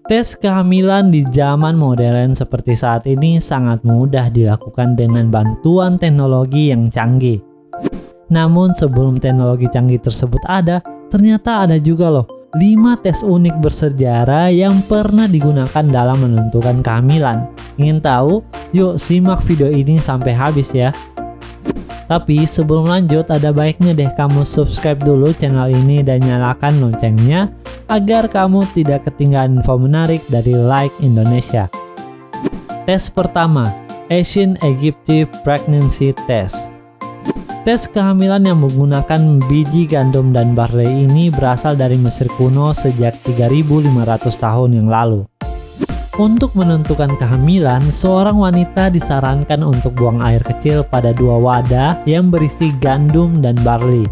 Tes kehamilan di zaman modern seperti saat ini sangat mudah dilakukan dengan bantuan teknologi yang canggih. Namun sebelum teknologi canggih tersebut ada, ternyata ada juga loh 5 tes unik bersejarah yang pernah digunakan dalam menentukan kehamilan. Ingin tahu? Yuk simak video ini sampai habis ya. Tapi sebelum lanjut, ada baiknya deh kamu subscribe dulu channel ini dan nyalakan loncengnya agar kamu tidak ketinggalan info menarik dari Like Indonesia. Tes pertama, Ancient Egyptian Pregnancy Test. Tes kehamilan yang menggunakan biji gandum dan barley ini berasal dari Mesir kuno sejak 3.500 tahun yang lalu. Untuk menentukan kehamilan, seorang wanita disarankan untuk buang air kecil pada 2 wadah yang berisi gandum dan barley.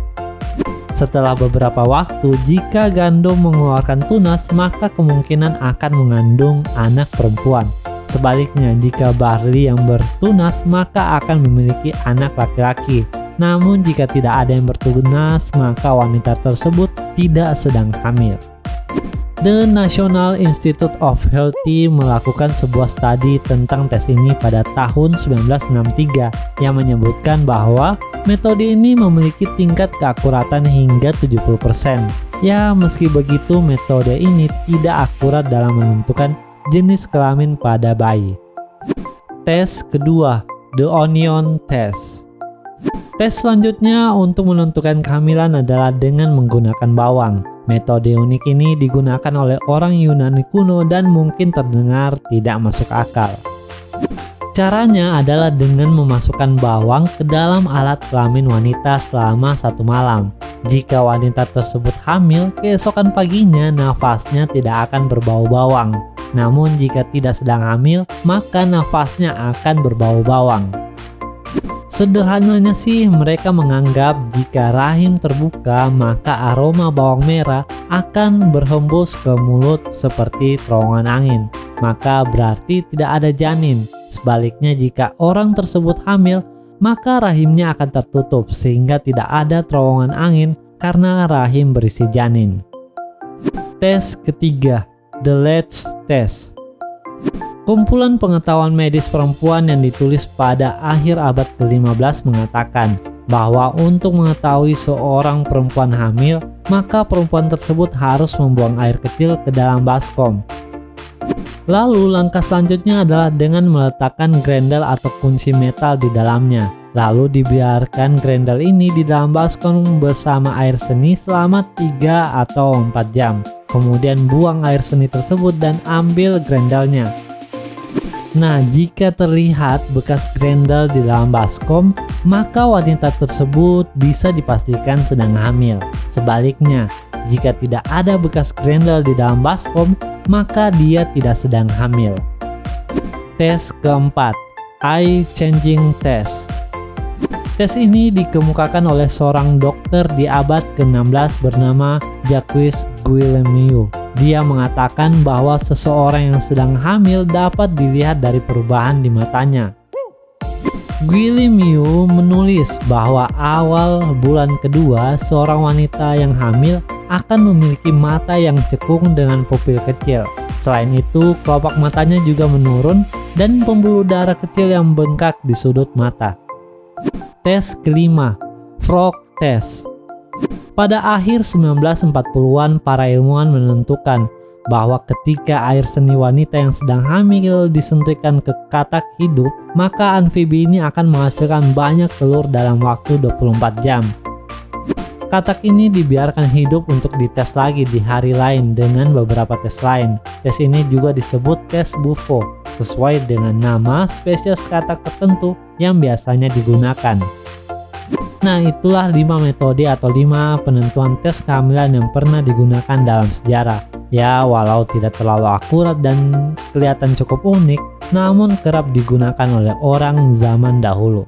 Setelah beberapa waktu, jika gandum mengeluarkan tunas, maka kemungkinan akan mengandung anak perempuan. Sebaliknya, jika barley yang bertunas, maka akan memiliki anak laki-laki. Namun jika tidak ada yang bertunas, maka wanita tersebut tidak sedang hamil. The National Institute of Health melakukan sebuah studi tentang tes ini pada tahun 1963 yang menyebutkan bahwa metode ini memiliki tingkat keakuratan hingga 70%. Ya, meski begitu metode ini tidak akurat dalam menentukan jenis kelamin pada bayi. Tes kedua, The Onion Test. Tes selanjutnya untuk menentukan kehamilan adalah dengan menggunakan bawang. Metode unik ini digunakan oleh orang Yunani kuno dan mungkin terdengar tidak masuk akal. Caranya adalah dengan memasukkan bawang ke dalam alat kelamin wanita selama 1 malam. Jika wanita tersebut hamil, keesokan paginya nafasnya tidak akan berbau bawang. Namun jika tidak sedang hamil, maka nafasnya akan berbau bawang. Sederhananya sih, mereka menganggap jika rahim terbuka, maka aroma bawang merah akan berhembus ke mulut seperti terowongan angin. Maka berarti tidak ada janin. Sebaliknya, jika orang tersebut hamil, maka rahimnya akan tertutup sehingga tidak ada terowongan angin karena rahim berisi janin. Tes ketiga, The Latch Test. Kumpulan pengetahuan medis perempuan yang ditulis pada akhir abad ke-15 mengatakan bahwa untuk mengetahui seorang perempuan hamil, maka perempuan tersebut harus membuang air kecil ke dalam baskom. Lalu langkah selanjutnya adalah dengan meletakkan grendel atau kunci metal di dalamnya. Lalu dibiarkan grendel ini di dalam baskom bersama air seni selama 3 atau 4 jam. Kemudian buang air seni tersebut dan ambil grendelnya. Nah, jika terlihat bekas grendel di dalam baskom, maka wanita tersebut bisa dipastikan sedang hamil. Sebaliknya, jika tidak ada bekas grendel di dalam baskom, maka dia tidak sedang hamil. Tes keempat, Eye Changing Test. Tes ini dikemukakan oleh seorang dokter di abad ke-16 bernama Jacques Guillemeau. Dia mengatakan bahwa seseorang yang sedang hamil dapat dilihat dari perubahan di matanya. Guillemeau menulis bahwa awal bulan kedua seorang wanita yang hamil akan memiliki mata yang cekung dengan pupil kecil. Selain itu, kelopak matanya juga menurun dan pembuluh darah kecil yang bengkak di sudut mata. Tes kelima, Frog Test. Pada akhir 1940-an, para ilmuwan menentukan bahwa ketika air seni wanita yang sedang hamil disuntikkan ke katak hidup, maka amfibi ini akan menghasilkan banyak telur dalam waktu 24 jam. Katak ini dibiarkan hidup untuk dites lagi di hari lain dengan beberapa tes lain. Tes ini juga disebut tes Buffo, sesuai dengan nama spesies katak tertentu yang biasanya digunakan. Nah, itulah 5 metode atau 5 penentuan tes kehamilan yang pernah digunakan dalam sejarah. Ya, walau tidak terlalu akurat dan kelihatan cukup unik, namun kerap digunakan oleh orang zaman dahulu.